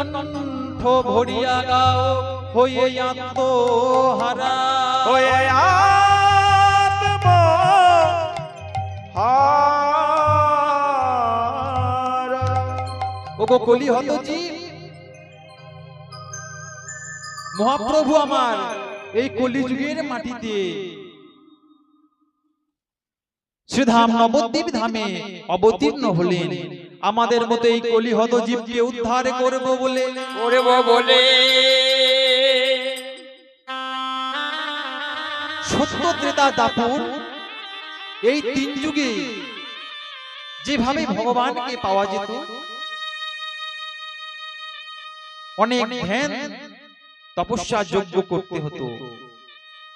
কণ্ঠ ভরিয়া গাও হয়ে আত্মহারা, হয়ে আত্মহারা। ওগো কলি হত জীব, মহাপ্রভু আমার এই কলিযুগের মাটিতে শ্রীধাম নবদ্বীপ ধামে অবতীর্ণ হলেন আমাদের মতো এই কলিহত জীবকে উদ্ধার করব বলে। সত্য ত্রেতা দাপর এই তিন যুগে যেভাবে ভগবানকে পাওয়া যেত, অনেক ধ্যান তপস্যা যজ্ঞ করতে হতো,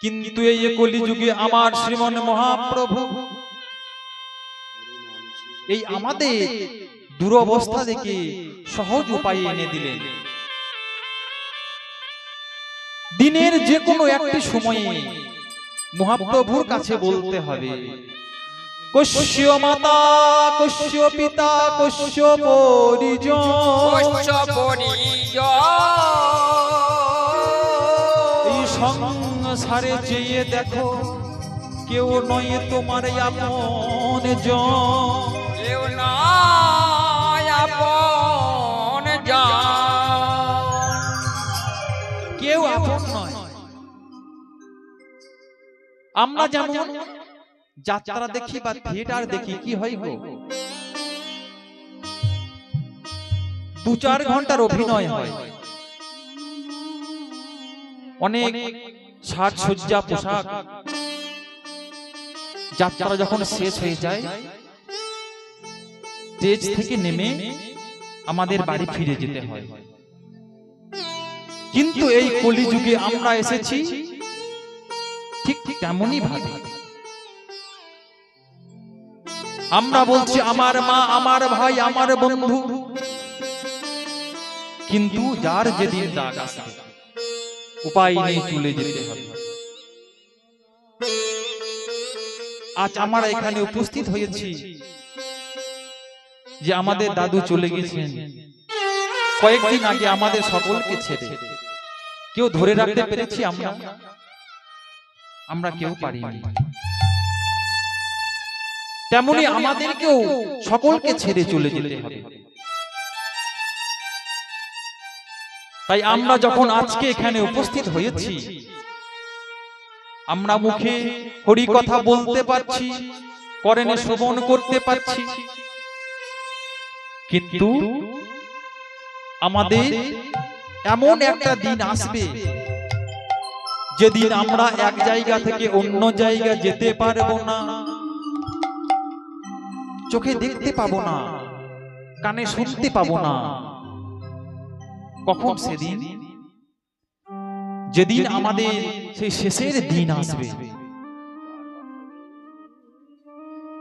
কিন্তু এই কলিযুগে আমার শ্রীমন মহাপ্রভু এই আমাদের দুরবস্থা দেখে সহজ উপায় এনে দিলেন। দিনের যে কোনো একটি সময়ে মহাপ্রভুর কাছে বলতে হবে, কস্য মাতা কস্য পিতা কস্য পরিজন, এই সংসারে চেয়ে দেখো কেউ নয় তোমার আপন জন, কেউ নয় আপন জন, কেউ আপন নয়। আমরা যেমন যাত্রা দেখি বা থিয়েটার দেখি, কি হয় গো, 2-4 ঘন্টার অভিনয় হয়, অনেক সাজসজ্জা পোশাক, যাত্রা যখন শেষ হয়ে যায় স্টেজ থেকে নেমে আমাদের বাড়ি ফিরে যেতে হয়। কিন্তু এই কলিযুগে আমরা এসেছি ঠিক তেমনই ভাবে। আমরা বলছি আমার মা, আমার ভাই, আমার বন্ধু, কিন্তু যার যেদিন ডাক আসবে উপায় নেই, চলে যেতে হবে। আজ আমরা এখানে উপস্থিত হয়েছি যে আমাদের দাদু চলে গেছেন কয়েকদিন আগে আমাদের সকলকে ছেড়ে। কেউ ধরে রাখতে পেরেছি? আমরা কেউ পারিনি। তেমনি আমাদেরকেও সকলকে ছেড়ে চলে যেতে হবে। তাই আমরা যখন আজকে এখানে উপস্থিত হয়েছি, আমরা মুখে হরি কথা বলতে পারছি, কর্ণে শ্রবণ করতে পারছি, কিন্তু আমাদের এমন একটা দিন আসবে যেদিন আমরা এক জায়গা থেকে অন্য জায়গা যেতে পারবো না, চোখে দেখতে পাবো না, কানে শুনতে পাবো না। কখন সেদিন? যেদিন আমাদের সেই শেষের দিন আসবে।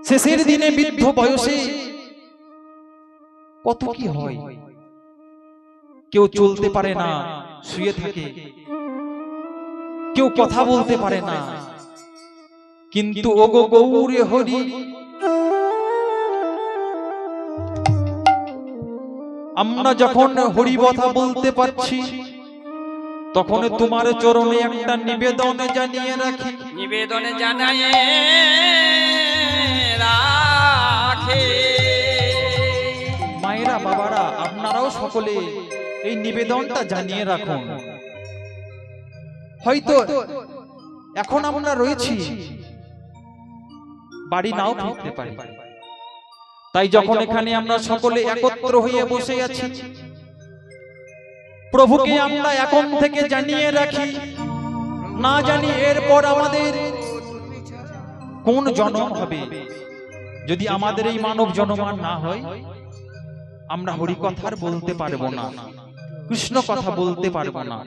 শেষের দিনে বৃদ্ধ বয়সে কত কি হয়, কেউ চলতে পারে না, শুয়ে থাকে, কেউ কথা বলতে পারে না, কিন্তু ওগো গৌরে হরি, আমরা যখন হরি কথা বলতে পারছি, তখন তোমার চরণে একটা নিবেদন জানিয়ে রাখি, নিবেদন জানায় রাখে। মায়েরা, বাবারা, আপনারাও সকলে এই নিবেদনটা জানিয়ে রাখুন। হয়তো এখন আমরা রয়েছি, বাড়ি নাও ফিরতে পারি, তাই যখন এখানে আমরা সকলে একত্র হয়ে বসে আছি, প্রভুকে আমরা এখন থেকে জানিয়ে রাখি, না জানি এরপর আমাদের কোন জন্ম হবে। যদি আমাদের এই মানব জন্ম না হয়, আমরা হরি কথার বলতে পারবো না, কৃষ্ণ কথা বলতে পারবো না।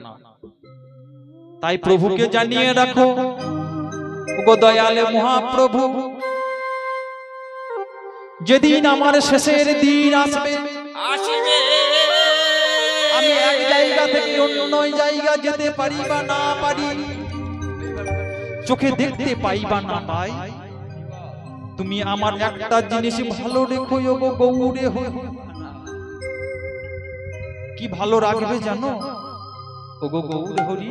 তাই প্রভুকে জানিয়ে রাখো, ওগো দয়ালে মহাপ্রভু, যেদিন আমার শেষের দিন আসবে, আমি এক জায়গা থেকে অন্য জায়গা যেতে পারি বা না পারি, চোখে দেখতে পাই বা না পাই, তুমি আমার একটা জিনিস ভালো রেখো, ওগো গৌরে হরি। কি ভালো রাখবে জানো ওগো গৌর হরি